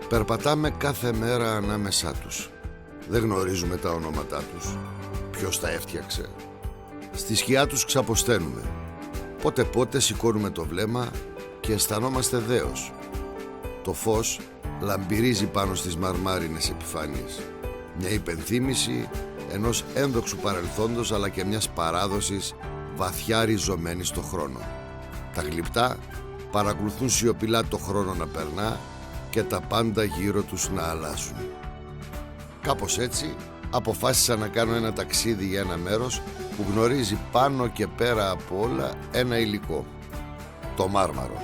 Περπατάμε κάθε μέρα ανάμεσά τους. Δεν γνωρίζουμε τα ονόματά τους. Ποιος τα έφτιαξε. Στη σκιά τους ξαποσταίνουμε. Πότε πότε σηκώνουμε το βλέμμα και αισθανόμαστε δέος. Το φως λαμπυρίζει πάνω στις μαρμάρινες επιφάνειες. Μια υπενθύμηση ενός ένδοξου παρελθόντος, αλλά και μιας παράδοσης βαθιά ριζωμένη στο χρόνο. Τα γλυπτά παρακολουθούν σιωπηλά το χρόνο να περνά και τα πάντα γύρω τους να αλλάζουν. Κάπως έτσι αποφάσισα να κάνω ένα ταξίδι για ένα μέρος που γνωρίζει πάνω και πέρα από όλα ένα υλικό, το Μάρμαρο,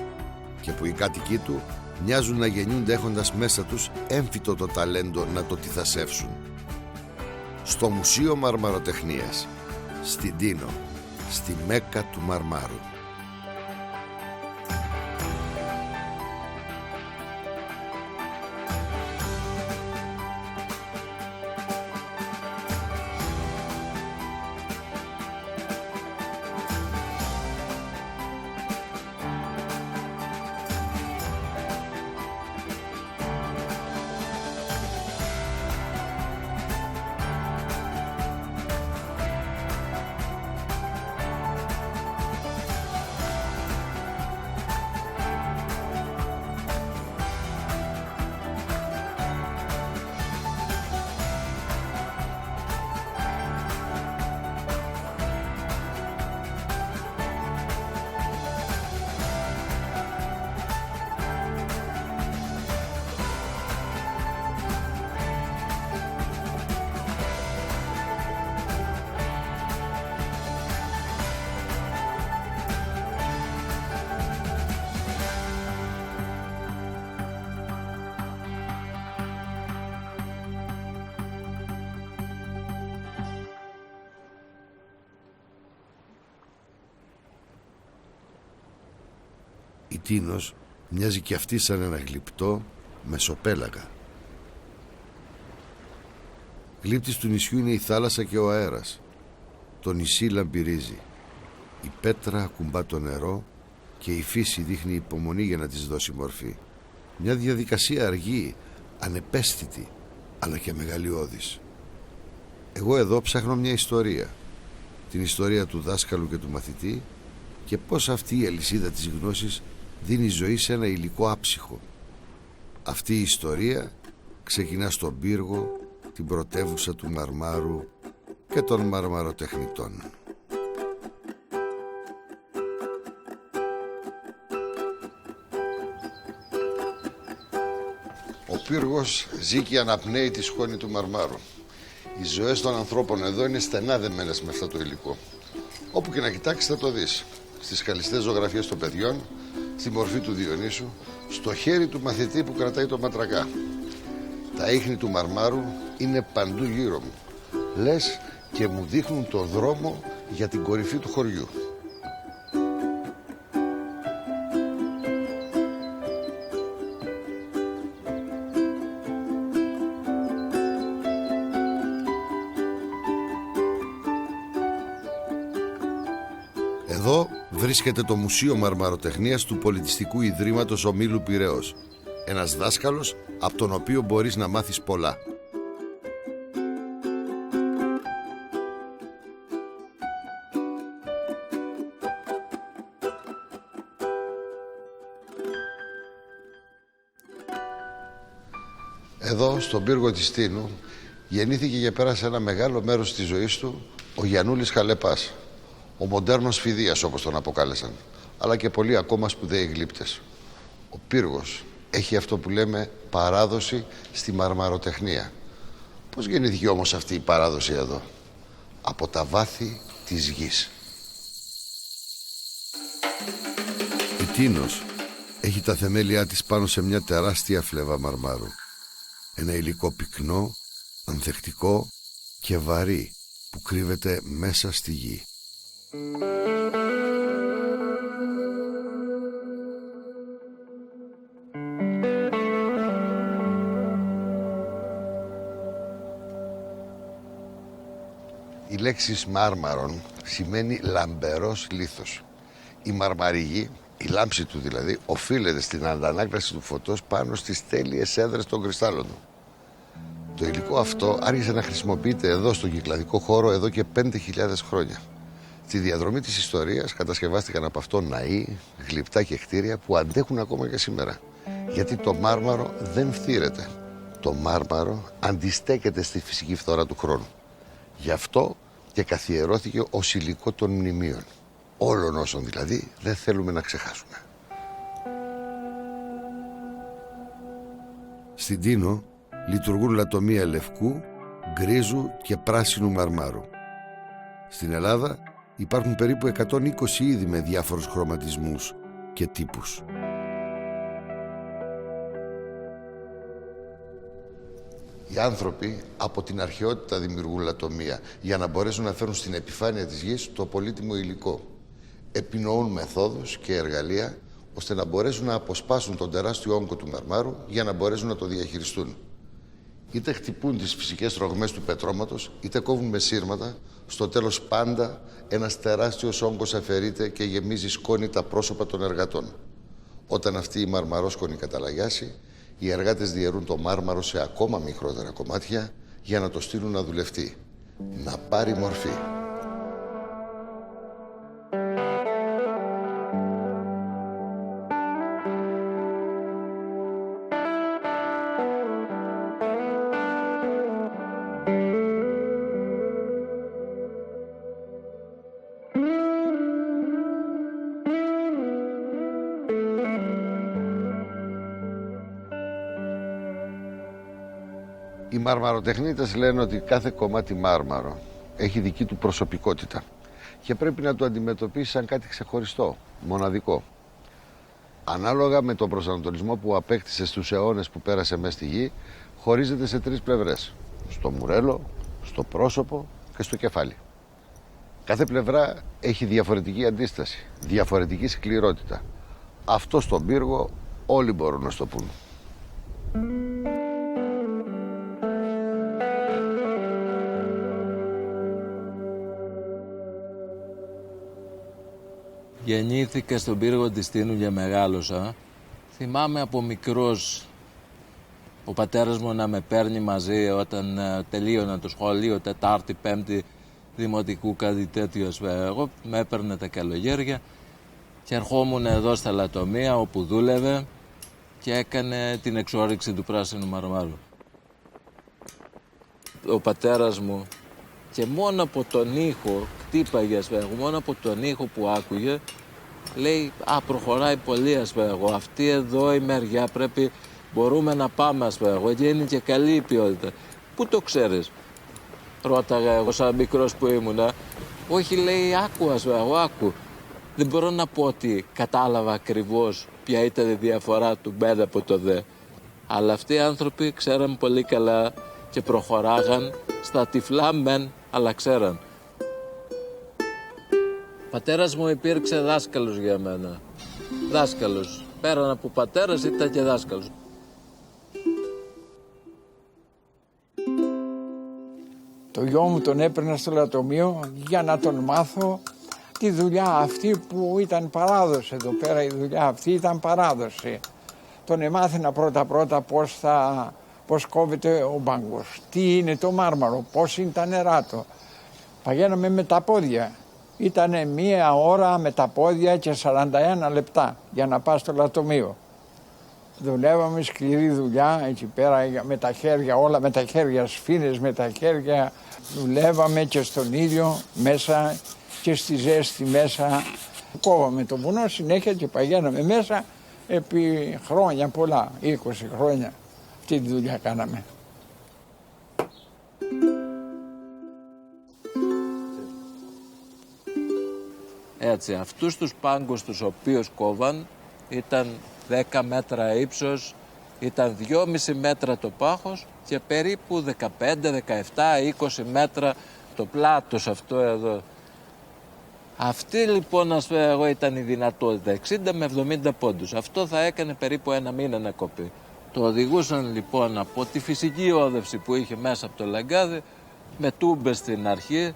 και που οι κάτοικοι του μοιάζουν να γεννιούνται έχοντας μέσα τους έμφυτο το ταλέντο να το τυθασεύσουν. Στο Μουσείο Μαρμαροτεχνίας, στην Τίνο, στη Μέκκα του Μαρμάρου. Η Τίνος μοιάζει και αυτή σαν ένα γλυπτό μεσοπέλαγα. Γλύπτης του νησιού είναι η θάλασσα και ο αέρας. Το νησί λαμπυρίζει. Η πέτρα ακουμπά το νερό και η φύση δείχνει υπομονή για να της δώσει μορφή. Μια διαδικασία αργή, ανεπαίσθητη, αλλά και μεγαλειώδης. Εγώ εδώ ψάχνω μια ιστορία. Την ιστορία του δάσκαλου και του μαθητή και πώς αυτή η αλυσίδα της γνώσης δίνει ζωή σε ένα υλικό άψυχο. Αυτή η ιστορία ξεκινά στον πύργο, την πρωτεύουσα του Μαρμάρου και των μαρμαροτεχνητών. Ο πύργος ζει και αναπνέει τη σκόνη του Μαρμάρου. Οι ζωές των ανθρώπων εδώ είναι στενά δεμένες με αυτό το υλικό. Όπου και να κοιτάξεις θα το δεις. Στις καλιστές ζωγραφίες των παιδιών, στη μορφή του Διονύσου, στο χέρι του μαθητή που κρατάει το ματρακά. Τα ίχνη του Μαρμάρου είναι παντού γύρω μου. Λες και μου δείχνουν το δρόμο για την κορυφή του χωριού. Εδώ βρίσκεται το Μουσείο Μαρμαροτεχνίας του Πολιτιστικού Ιδρύματος Ομίλου Πειραιώς. Ένας δάσκαλος από τον οποίο μπορείς να μάθεις πολλά. Εδώ, στον πύργο της Τίνου, γεννήθηκε και πέρασε ένα μεγάλο μέρος της ζωής του ο Γιαννούλης Χαλεπάς, ο μοντέρνος Φιδίας όπως τον αποκάλεσαν, αλλά και πολλοί ακόμα σπουδαίοι γλύπτες. Ο πύργος έχει αυτό που λέμε παράδοση στη μαρμαροτεχνία. Πώς γεννήθηκε όμως αυτή η παράδοση εδώ? Από τα βάθη της γης. Η Τίνος έχει τα θεμέλια της πάνω σε μια τεράστια φλέβα μαρμάρου. Ένα υλικό πυκνό, ανθεκτικό και βαρύ που κρύβεται μέσα στη γη. Η λέξη μάρμαρον σημαίνει λαμπερός λίθος. Η μαρμαρή γη Η λάμψη του δηλαδή οφείλεται στην αντανάκλαση του φωτός πάνω στις τέλειες έδρες των κρυστάλλων του. Το υλικό αυτό άρχισε να χρησιμοποιείται εδώ στον κυκλαδικό χώρο εδώ και 5.000 χρόνια. Στη διαδρομή της ιστορίας κατασκευάστηκαν από αυτό ναοί, γλυπτά και κτίρια που αντέχουν ακόμα και σήμερα. Γιατί το μάρμαρο δεν φθήρεται. Το μάρμαρο αντιστέκεται στη φυσική φθορά του χρόνου. Γι' αυτό και καθιερώθηκε ως υλικό των μνημείων. Όλων όσων δηλαδή δεν θέλουμε να ξεχάσουμε. Στην Τίνο λειτουργούν λατομεία λευκού, γκρίζου και πράσινου μαρμάρου. Στην Ελλάδα υπάρχουν περίπου 120 είδη με διάφορους χρωματισμούς και τύπους. Οι άνθρωποι από την αρχαιότητα δημιουργούν λατομεία για να μπορέσουν να φέρουν στην επιφάνεια της γης το πολύτιμο υλικό. Επινοούν μεθόδους και εργαλεία ώστε να μπορέσουν να αποσπάσουν τον τεράστιο όγκο του μαρμάρου για να μπορέσουν να το διαχειριστούν. Είτε χτυπούν τις φυσικές ρογμές του πετρώματος, είτε κόβουν με σύρματα. Στο τέλος πάντα ένας τεράστιος όγκος αφαιρείται και γεμίζει σκόνη τα πρόσωπα των εργατών. Όταν αυτή η μαρμαρόσκονη καταλαγιάσει, οι εργάτες διαιρούν το μάρμαρο σε ακόμα μικρότερα κομμάτια για να το στείλουν να δουλευτεί, να πάρει μορφή. Οι μαρμαροτεχνίτες λένε ότι κάθε κομμάτι μάρμαρο έχει δική του προσωπικότητα και πρέπει να το αντιμετωπίσει σαν κάτι ξεχωριστό, μοναδικό. Ανάλογα με τον προσανατολισμό που απέκτησε στους αιώνες που πέρασε μέσα στη γη, χωρίζεται σε 3 πλευρές. Στο μουρέλο, στο πρόσωπο και στο κεφάλι. Κάθε πλευρά έχει διαφορετική αντίσταση, διαφορετική σκληρότητα. Αυτό στον πύργο όλοι μπορούν να στο πούν. Γεννήθηκα στον πύργο της Τίνου και μεγάλωσα. Θυμάμαι από μικρός ο πατέρας μου να με παίρνει μαζί όταν τελείωνα το σχολείο, Τετάρτη, Πέμπτη δημοτικού, κάτι τέτοιο. Εγώ με έπαιρνε τα καλοκαίρια και ερχόμουν εδώ στα λατομεία όπου δούλευε και έκανε την εξόρυξη του πράσινου μαρμάρου. Ο πατέρας μου και μόνο από τον ήχο, χτύπαγε μόνο από τον ήχο που άκουγε, λέει προχωράει πολύ αυτή εδώ η μεριά μπορούμε να πάμε και είναι και καλή η ποιότητα. Πού το ξέρεις? Ρώταγα εγώ σαν μικρός που ήμουνα. Όχι, λέει, άκου. Δεν μπορώ να πω ότι κατάλαβα ακριβώς ποια ήταν η διαφορά του μπεν από το δε. Αλλά αυτοί οι άνθρωποι ξέραν πολύ καλά και προχωράγαν στα τυφλά μεν, αλλά ξέραν. Ο πατέρας μου υπήρξε δάσκαλος για μένα. Δάσκαλος. Πέραν από πατέρας ήταν και δάσκαλος. Το γιο μου τον έπαιρνα στο λατομείο για να τον μάθω τη δουλειά αυτή που ήταν παράδοση εδώ πέρα. Η δουλειά αυτή ήταν παράδοση. Τον εμάθαινα πρώτα πώς κόβεται ο μπάγκος, τι είναι το μάρμαρο, πώς είναι τα νερά του. Παγαίναμε με τα πόδια. Ήτανε 1 ώρα με τα πόδια και 41 λεπτά για να πας στο λατομείο. Δουλεύαμε σκληρή δουλειά εκεί πέρα με τα χέρια, όλα με τα χέρια, σφήνες με τα χέρια. Δουλεύαμε και στον ήλιο μέσα και στη ζέστη μέσα. Κόβαμε το βουνό συνέχεια και παγαίναμε μέσα επί χρόνια πολλά, 20 χρόνια. Αυτή τη δουλειά κάναμε. Έτσι, αυτούς τους πάγκους τους οποίους κόβαν ήταν 10 μέτρα ύψος, ήταν 2,5 μέτρα το πάχος και περίπου 15, 17, 20 μέτρα το πλάτος αυτό εδώ. Αυτή λοιπόν, ας πω εγώ, ήταν η δυνατότητα, 60 με 70 πόντους. Αυτό θα έκανε περίπου 1 μήνα να κοπεί. Το οδηγούσαν λοιπόν από τη φυσική όδευση που είχε μέσα από το λαγκάδι, με τούμπες στην αρχή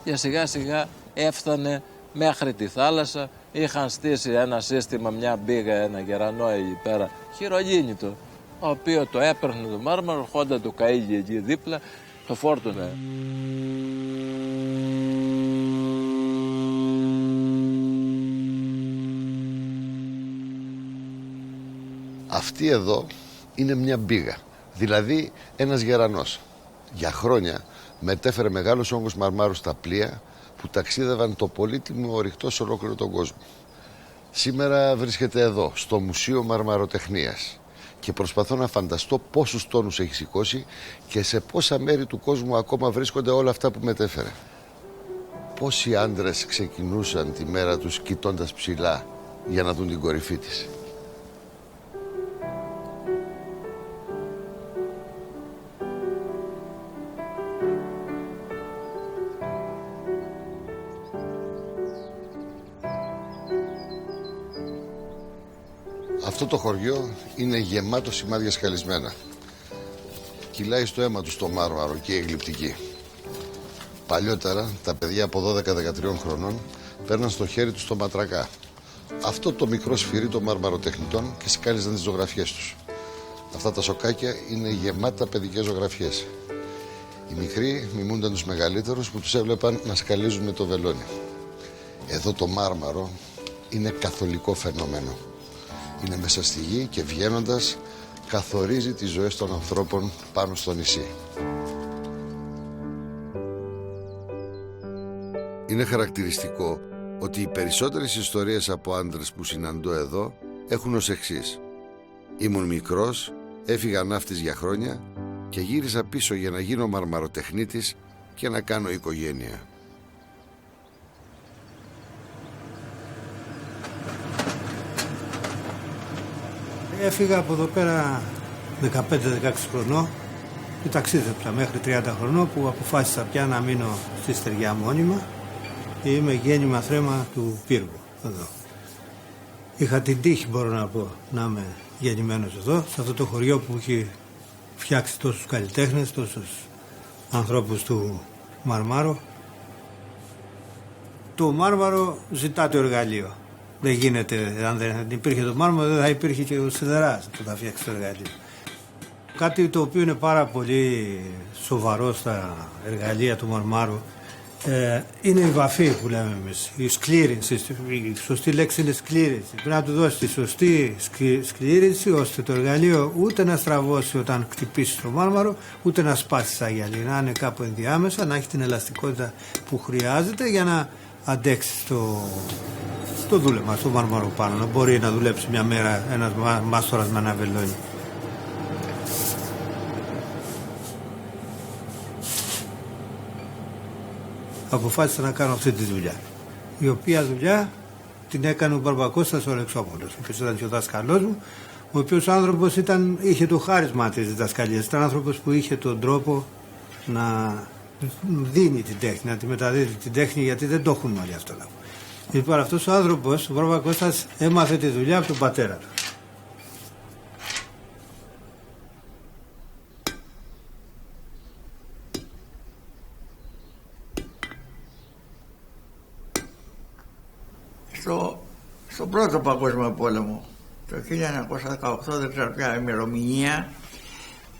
και σιγά σιγά έφτανε μέχρι τη θάλασσα είχαν στήσει ένα σύστημα, μια μπήγα, ένα γερανό εκεί πέρα, χειρογίνητο, ο οποίο το έπαιρνε το μάρμαρο, ερχόταν το καΐγι εκεί δίπλα, το φόρτωνε. Αυτή εδώ είναι μια μπήγα, δηλαδή ένας γερανός. Για χρόνια μετέφερε μεγάλους όγκους μαρμάρου στα πλοία που ταξίδευαν το πολύτιμο ορυκτό σε ολόκληρο τον κόσμο. Σήμερα βρίσκεται εδώ, στο Μουσείο Μαρμαροτεχνίας, και προσπαθώ να φανταστώ πόσους τόνους έχει σηκώσει και σε πόσα μέρη του κόσμου ακόμα βρίσκονται όλα αυτά που μετέφερε. Πόσοι άντρες ξεκινούσαν τη μέρα τους κοιτώντας ψηλά για να δουν την κορυφή της. Αυτό το χωριό είναι γεμάτο σημάδια σκαλισμένα. Κυλάει στο αίμα του το μάρμαρο και η γλυπτική. Παλιότερα τα παιδιά από 12-13 χρονών παίρναν στο χέρι τους το ματρακά. Αυτό το μικρό σφυρί των μαρμαροτεχνητών και σκάλιζαν τις ζωγραφιές τους. Αυτά τα σοκάκια είναι γεμάτα παιδικές ζωγραφιές. Οι μικροί μιμούνταν τους μεγαλύτερους που τους έβλεπαν να σκαλίζουν με το βελόνι. Εδώ το μάρμαρο είναι καθολικό φαινόμενο. Είναι μέσα στη γη και βγαίνοντας καθορίζει τις ζωές των ανθρώπων πάνω στο νησί. Είναι χαρακτηριστικό ότι οι περισσότερες ιστορίες από άντρες που συναντώ εδώ έχουν ως εξής. Ήμουν μικρός, έφυγα ναύτης για χρόνια και γύρισα πίσω για να γίνω μαρμαροτεχνίτης και να κάνω οικογένεια. Έφυγα από εδώ πέρα 15-16 χρονών και ταξίδεψα μέχρι 30 χρονών που αποφάσισα πια να μείνω στη στεριά μόνιμα και είμαι γέννημα θρέμα του Πύργου εδώ. Είχα την τύχη, μπορώ να πω, να είμαι γεννημένος εδώ, σε αυτό το χωριό που έχει φτιάξει τόσους καλλιτέχνες, τόσους ανθρώπους του μαρμάρου. Το μάρμαρο ζητά το εργαλείο. Δεν γίνεται, αν δεν υπήρχε το μάρμαρο δεν θα υπήρχε και ο σιδεράς που θα φτιάξει το εργαλείο. Κάτι το οποίο είναι πάρα πολύ σοβαρό στα εργαλεία του μαρμάρου είναι η βαφή που λέμε εμείς, η σκλήρυνση. Η σωστή λέξη είναι σκλήρυνση. Πρέπει να του δώσει τη σωστή σκλήρυνση ώστε το εργαλείο ούτε να στραβώσει όταν χτυπήσει το μάρμαρο, ούτε να σπάσει σαν γυαλί. Να είναι κάπου ενδιάμεσα, να έχει την ελαστικότητα που χρειάζεται για να αντέξει στο δούλεμα, στο μάρμαρο πάνω. Να μπορεί να δουλέψει μια μέρα ένας μάστορας με ένα βελόνι. Αποφάσισα να κάνω αυτή τη δουλειά. Η οποία δουλειά την έκανε ο Μπαρμπακώστας ο Αλεξόπουλος, ο οποίος ήταν και ο δάσκαλός μου, ο οποίος άνθρωπος είχε το χάρισμα της διδασκαλίας. Ήταν άνθρωπος που είχε τον τρόπο να δίνει την τέχνη, να τη μεταδίδει την τέχνη, γιατί δεν το έχουν όλοι αυτό. Λοιπόν, αυτός ο άνθρωπος, ο Μπαρμπακώστας, έμαθε τη δουλειά από τον πατέρα του. Στον πρώτο παγκόσμιο πόλεμο, το 1918, δεν ξέρω ποια ημερομηνία,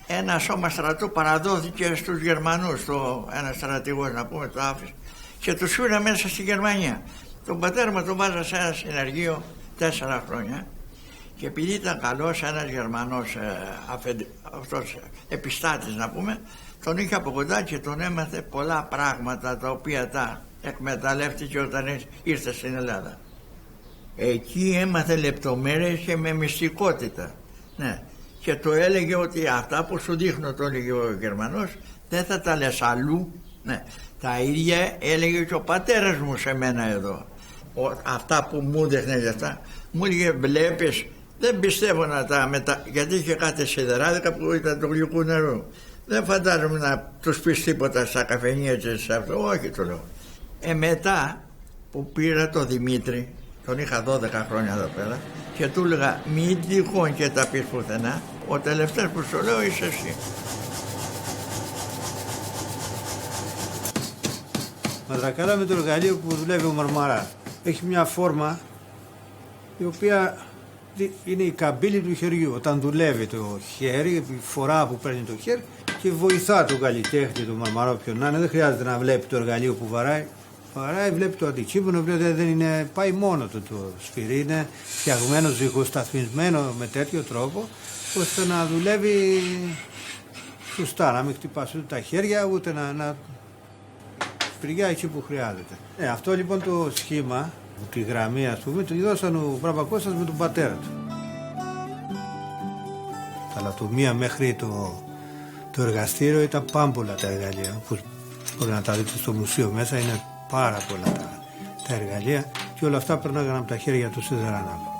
ένα σώμα στρατού παραδόθηκε στους Γερμανούς, ένας στρατηγός να πούμε, το άφησε, και τους φύγανε μέσα στη Γερμανία. Τον πατέρα μου τον βάζα σε ένα συνεργείο 4 χρόνια και επειδή ήταν καλός ένας Γερμανός αυτός επιστάτης να πούμε, τον είχε από κοντά και τον έμαθε πολλά πράγματα τα οποία τα εκμεταλλεύτηκε όταν ήρθε στην Ελλάδα. Εκεί έμαθε λεπτομέρειες και με μυστικότητα. Ναι. Και το έλεγε ότι αυτά που σου δείχνω, το έλεγε ο Γερμανός, δεν θα τα λες αλλού. Ναι. Τα ίδια έλεγε και ο πατέρας μου σε μένα εδώ. Αυτά που μου δείχνε αυτά, μου έλεγε βλέπεις, δεν πιστεύω να τα γιατί είχε κάτι σιδεράδικα που ήταν του γλυκού νερού. Δεν φαντάζομαι να τους πεις τίποτα στα καφενεία και σε αυτό, όχι το λέω. Μετά που πήρα το Δημήτρη, τον είχα 12 χρόνια εδώ πέρα και του έλεγα μην τυχόν και τα πεις πουθενά, ο τελευταίος που σου λέω είσαι εσύ. Μαδρακάρα με το εργαλείο που δουλεύει ο Μαρμαράς. Έχει μια φόρμα η οποία είναι η καμπύλη του χεριού. Όταν δουλεύει το χέρι, η φορά που παίρνει το χέρι και βοηθά τον καλλιτέχνη, τον μαρμαρό, ποιον να είναι, δεν χρειάζεται να βλέπει το εργαλείο που βαράει. Βαράει, βλέπει το αντικείμενο, δεν είναι, πάει μόνο του το σφυρί, είναι φτιαγμένο, ζυγοσταθμισμένο με τέτοιο τρόπο, ώστε να δουλεύει σωστά, να μην χτυπάς ούτε τα χέρια, ούτε να σφυριά εκεί που χρειάζεται. Αυτό λοιπόν το σχήμα, τη γραμμή ας πούμε, το δώσαν ο Βραπακώστας με τον πατέρα του. Τα λατομεία μέχρι το εργαστήριο ήταν πάμπολα τα εργαλεία, όπως μπορεί να τα δείτε στο μουσείο μέσα, είναι πάρα πολλά τα εργαλεία και όλα αυτά περνάγαν από τα χέρια του Σιδερανάκου.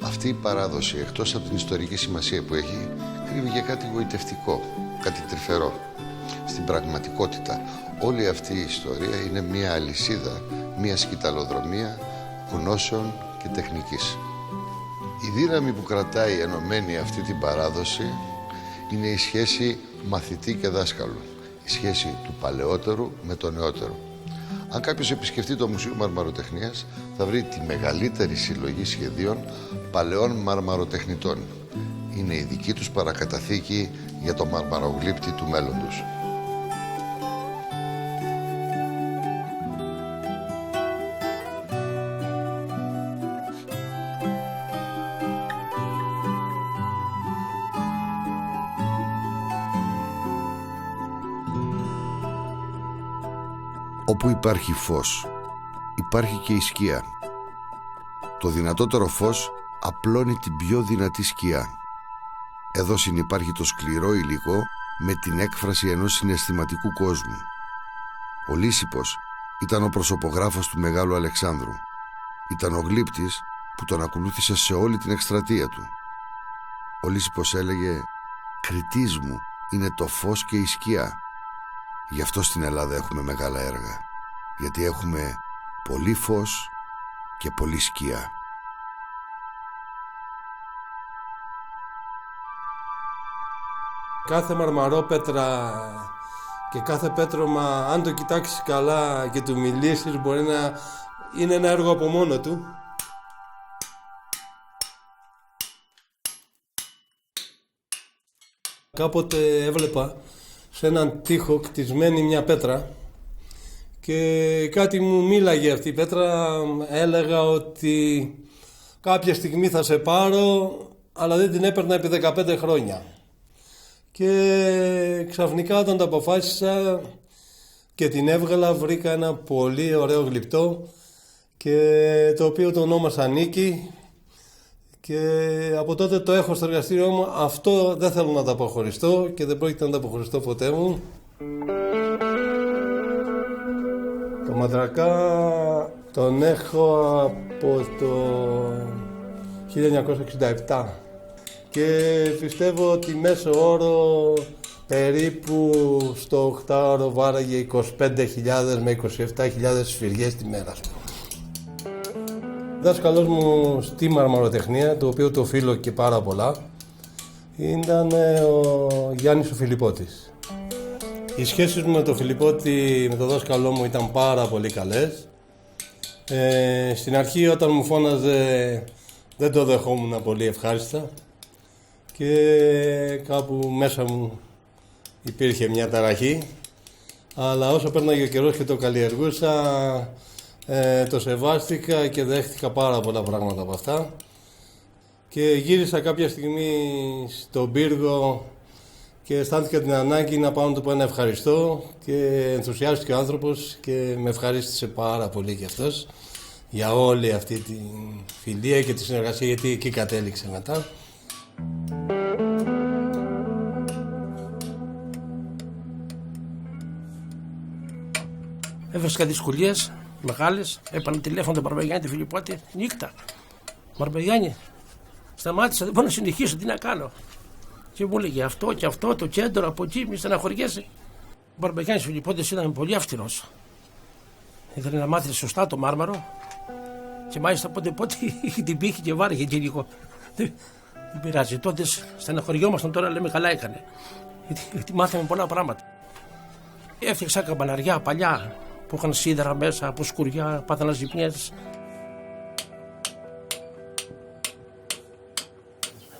Αυτή η παράδοση, εκτός από την ιστορική σημασία που έχει, κρύβει και κάτι γοητευτικό, κάτι τρυφερό. Στην πραγματικότητα, όλη αυτή η ιστορία είναι μία αλυσίδα, μία σκυταλοδρομία γνώσεων και τεχνικής. Η δύναμη που κρατάει ενωμένη αυτή την παράδοση είναι η σχέση μαθητή και δάσκαλου, η σχέση του παλαιότερου με το νεότερο. Αν κάποιος επισκεφτεί το Μουσείο Μαρμαροτεχνίας, θα βρει τη μεγαλύτερη συλλογή σχεδίων παλαιών μαρμαροτεχνητών. Είναι η δική τους παρακαταθήκη για το μαρμαρογλύπτη του μέλλοντος. Όπου υπάρχει φως, υπάρχει και η σκιά. Το δυνατότερο φως απλώνει την πιο δυνατή σκιά. Εδώ συνυπάρχει το σκληρό υλικό με την έκφραση ενός συναισθηματικού κόσμου. Ο Λύσιππος ήταν ο προσωπογράφος του Μεγάλου Αλεξάνδρου. Ήταν ο γλύπτης που τον ακολούθησε σε όλη την εκστρατεία του. Ο Λύσιππος έλεγε «Κριτής μου είναι το φως και η σκιά». Γι' αυτό στην Ελλάδα έχουμε μεγάλα έργα. Γιατί έχουμε πολύ φως και πολύ σκιά. Κάθε μαρμαρόπέτρα και κάθε πέτρωμα, αν το κοιτάξεις καλά και του μιλήσεις, μπορεί να είναι ένα έργο από μόνο του. Κάποτε έβλεπα σε έναν τοίχο κτισμένη μια πέτρα και κάτι μου μίλαγε αυτή η πέτρα. Έλεγα ότι κάποια στιγμή θα σε πάρω, αλλά δεν την έπαιρνα επί 15 χρόνια. Και ξαφνικά όταν το αποφάσισα και την έβγαλα, βρήκα ένα πολύ ωραίο γλυπτό και το οποίο το ονόμασα Νίκη, και από τότε το έχω στο εργαστήριό μου. Αυτό δεν θέλω να το αποχωριστώ και δεν πρόκειται να το αποχωριστώ ποτέ μου. Το Μαντρακά τον έχω από το 1967 και πιστεύω ότι μέσο όρο περίπου στο 8ωρο βάραγε 25.000 με 27.000 σφυριές τη μέρα. Ο δάσκαλός μου στη μαρμαροτεχνία, το οποίο το οφείλω και πάρα πολλά, ήταν ο Γιάννης ο Φιλιππώτης. Οι σχέσεις μου με τον Φιλιππώτη, με τον δάσκαλό μου, ήταν πάρα πολύ καλές. Στην αρχή όταν μου φώναζε δεν το δεχόμουν πολύ ευχάριστα και κάπου μέσα μου υπήρχε μια ταραχή, αλλά όσο πέρναγε ο καιρός και το καλλιεργούσα, το σεβάστηκα και δέχτηκα πάρα πολλά πράγματα από αυτά και γύρισα κάποια στιγμή στον πύργο και αισθάνθηκα την ανάγκη να πάω να του πω ένα ευχαριστώ και ενθουσιάστηκε ο άνθρωπος και με ευχαρίστησε πάρα πολύ και αυτός για όλη αυτή τη φιλία και τη συνεργασία, γιατί εκεί κατέληξε μετά. Έβρισκα δυσκολίες μεγάλες, έπαιρνα τηλέφωνο τον Μπαρμπαγιάννη, τη Φιλιππώτη, νύχτα. Μπαρμπαγιάννη, σταμάτησα, δεν μπορώ να συνεχίσω, τι να κάνω. Και μου έλεγε αυτό και αυτό, το κέντρο, από εκεί, μη στεναχωριέσαι. Ο Μπαρμπαγιάννης Φιλιππώτης ήταν πολύ αυστηρός. Ήθελε να μάθει σωστά το μάρμαρο Και μάλιστα πότε είχε την πύχη και βάρηκε και λίγο. Δεν πειράζει. Τότε στεναχωριόμασταν, τώρα λέμε καλά έκανε. Γιατί μάθαμε πολλά πράγματα. Έφτιαξα καμπαναριά παλιά που είχαν σίδερα μέσα από σκουριά, πάθανα ζυπνιές.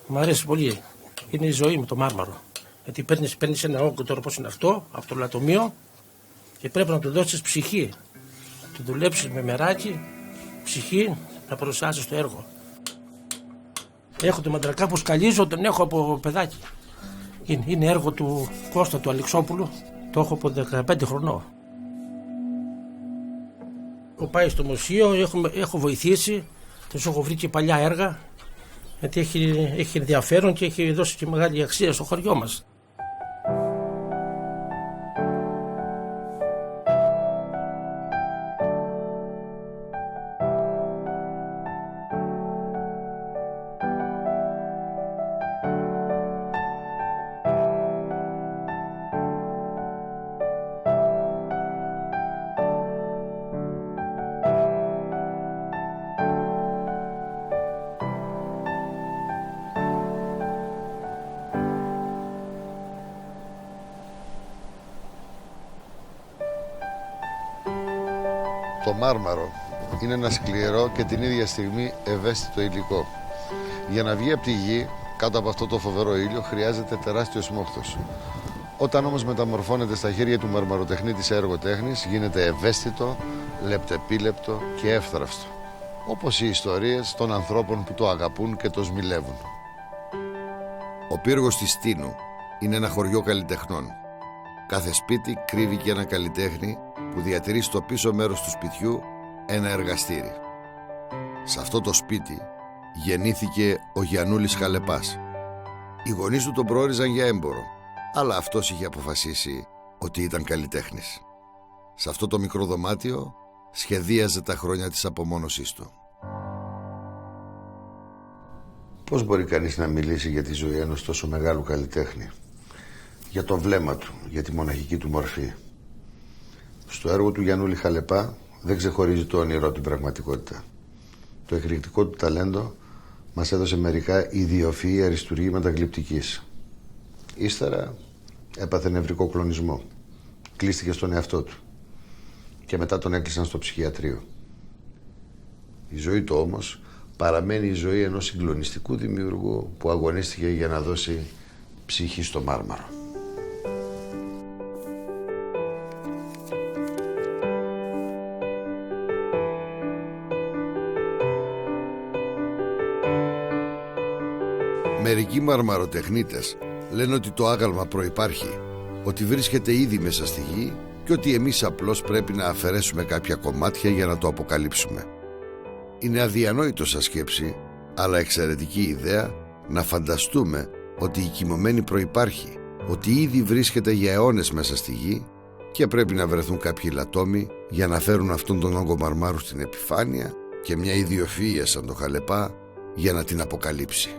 Μ' αρέσει πολύ. Είναι η ζωή με το μάρμαρο. Γιατί παίρνεις ένα όγκο τώρα όπως είναι αυτό, από το λατομείο και πρέπει να του δώσεις ψυχή. Να του δουλέψεις με μεράκι, ψυχή, να παρουσιάσεις το έργο. Έχω το μαντρακά που σκαλίζω, τον έχω από παιδάκι. Είναι έργο του Κώστα του Αλεξόπουλου, το έχω από 15 χρονών. Έχω πάει στο μουσείο, έχω βοηθήσει, τους έχω βρει και παλιά έργα, γιατί έχει ενδιαφέρον και έχει δώσει και μεγάλη αξία στο χωριό μας. Το μάρμαρο είναι ένα σκληρό και την ίδια στιγμή ευαίσθητο υλικό. Για να βγει από τη γη, κάτω από αυτό το φοβερό ήλιο, χρειάζεται τεράστιος μόχθος. Όταν όμως μεταμορφώνεται στα χέρια του μαρμαροτεχνίτη σε έργο τέχνης, γίνεται ευαίσθητο, λεπτεπίλεπτο και εύθραυστο. Όπως οι ιστορίες των ανθρώπων που το αγαπούν και το σμιλεύουν. Ο πύργος της Τίνου είναι ένα χωριό καλλιτεχνών. Κάθε σπίτι κρύβει και ένα καλλιτέχνη που διατηρεί στο πίσω μέρος του σπιτιού ένα εργαστήρι. Σε αυτό το σπίτι γεννήθηκε ο Γιαννούλης Χαλεπάς. Οι γονείς του τον προόριζαν για έμπορο, αλλά αυτός είχε αποφασίσει ότι ήταν καλλιτέχνης. Σε αυτό το μικρό δωμάτιο σχεδίαζε τα χρόνια της απομόνωσής του. Πώς μπορεί κανείς να μιλήσει για τη ζωή ενός τόσο μεγάλου καλλιτέχνη? Για το βλέμμα του, για τη μοναχική του μορφή. Στο έργο του Γιαννούλη Χαλεπά δεν ξεχωρίζει το όνειρο την πραγματικότητα. Το εκρηκτικό του ταλέντο μας έδωσε μερικά ιδιοφυή αριστουργήματα γλυπτικής. Ύστερα έπαθε νευρικό κλονισμό. Κλείστηκε στον εαυτό του. Και μετά τον έκλεισαν στο ψυχιατρίο. Η ζωή του όμως παραμένει η ζωή ενός συγκλονιστικού δημιουργού που αγωνίστηκε για να δώσει ψυχή στο μάρμαρο. Μερικοί μαρμαροτεχνίτες λένε ότι το άγαλμα προϋπάρχει, ότι βρίσκεται ήδη μέσα στη γη και ότι εμείς απλώς πρέπει να αφαιρέσουμε κάποια κομμάτια για να το αποκαλύψουμε. Είναι αδιανόητο σαν σκέψη, αλλά εξαιρετική ιδέα να φανταστούμε ότι η κοιμωμένη προϋπάρχει, ότι ήδη βρίσκεται για αιώνες μέσα στη γη και πρέπει να βρεθούν κάποιοι λατόμοι για να φέρουν αυτόν τον όγκο μαρμάρου στην επιφάνεια και μια ιδιοφυΐα σαν το Χαλεπά για να την αποκαλύψει.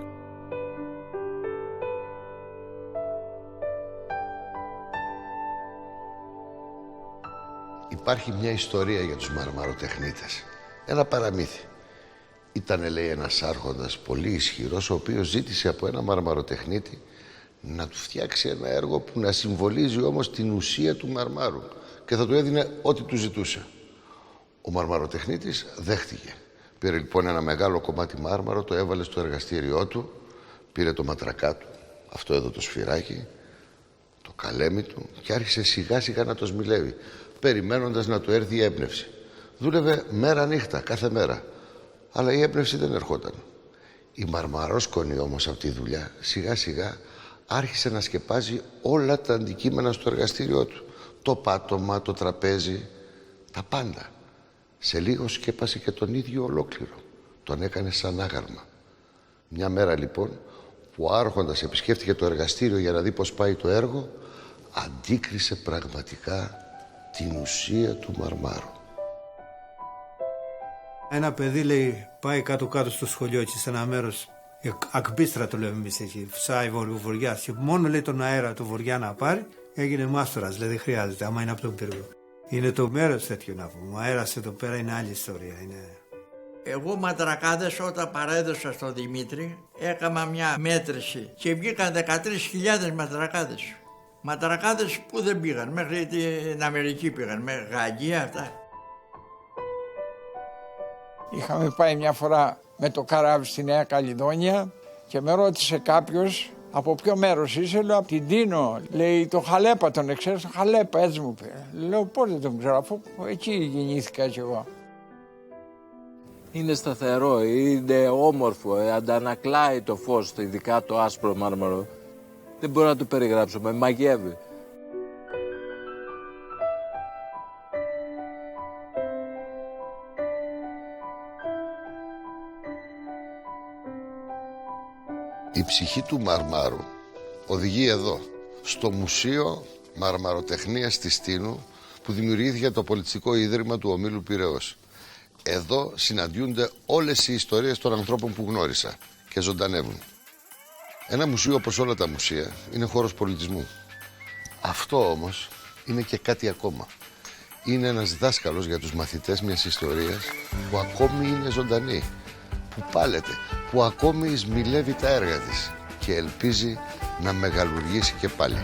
Υπάρχει μια ιστορία για τους μαρμαροτεχνίτες. Ένα παραμύθι. Ήτανε, λέει, ένας άρχοντας πολύ ισχυρός, ο οποίος ζήτησε από ένα μαρμαροτεχνίτη να του φτιάξει ένα έργο που να συμβολίζει όμως την ουσία του μαρμάρου και θα του έδινε ό,τι του ζητούσε. Ο μαρμαροτεχνίτης δέχτηκε. Πήρε λοιπόν ένα μεγάλο κομμάτι μάρμαρο, το έβαλε στο εργαστήριό του, πήρε το ματρακά του, αυτό εδώ το σφυράκι, το καλέμι του και άρχισε σιγά σιγά να το σμιλεύει, περιμένοντας να του έρθει η έμπνευση. Δούλευε μέρα νύχτα, κάθε μέρα. Αλλά η έμπνευση δεν ερχόταν. Η μαρμαρόσκονη όμως από τη δουλειά σιγά σιγά άρχισε να σκεπάζει όλα τα αντικείμενα στο εργαστήριό του. Το πάτωμα, το τραπέζι, τα πάντα. Σε λίγο σκέπασε και τον ίδιο ολόκληρο. Τον έκανε σαν άγαλμα. Μια μέρα λοιπόν που ο άρχοντας επισκέφτηκε το εργαστήριο για να δει πώς πάει το έργο, αντίκρισε πραγματικά την ουσία του μαρμάρου. Ένα παιδί, λέει, πάει κάτω-κάτω στο σχολείο και σε ένα μέρος, Ακμπίστρα το λέμε εμείς εκεί, φυσάει βοριάς, και μόνο, λέει, τον αέρα του βοριά να πάρει, έγινε μάστορας, δηλαδή δεν χρειάζεται, άμα είναι από τον πύργο. Είναι το μέρος τέτοιο να πούμε. Ο αέρας εδώ πέρα είναι άλλη ιστορία. Εγώ μαντρακάδες όταν παρέδωσα στον Δημήτρη έκανα μια μέτρηση και βγήκαν 13.000 μαντρακάδες. Μαντρακάδες που δεν πήγαν, μέχρι την Αμερική πήγαν, μέχρι Γαλλία αυτά. Είχαμε πάει μια φορά με το καράβι στη Νέα Καλλιδόνια και με ρώτησε κάποιος από ποιο μέρος είσαι, λέω από την Τίνο. Λέει το Χαλέπα, τον ξέρεις, το Χαλέπα, έτσι μου πήρε. Λέω πώς δεν τον ξέρω, αφού εκεί γεννήθηκα κι εγώ. Είναι σταθερό, είναι όμορφο, αντανακλάει το φως, ειδικά το άσπρο μάρμαρο. Δεν μπορώ να το περιγράψω, με μαγεύει. Η ψυχή του Μαρμάρου οδηγεί εδώ, στο Μουσείο Μαρμαροτεχνίας της Τίνου, που δημιουργήθηκε το Πολιτιστικό Ίδρυμα του Ομίλου Πειραιώς. Εδώ συναντιούνται όλες οι ιστορίες των ανθρώπων που γνώρισα και ζωντανεύουν. Ένα μουσείο, όπως όλα τα μουσεία, είναι χώρος πολιτισμού. Αυτό όμως είναι και κάτι ακόμα. Είναι ένας δάσκαλος για τους μαθητές μιας ιστορίας που ακόμη είναι ζωντανή, που πάλεται, που ακόμη εισμιλεύει τα έργα της και ελπίζει να μεγαλουργήσει και πάλι.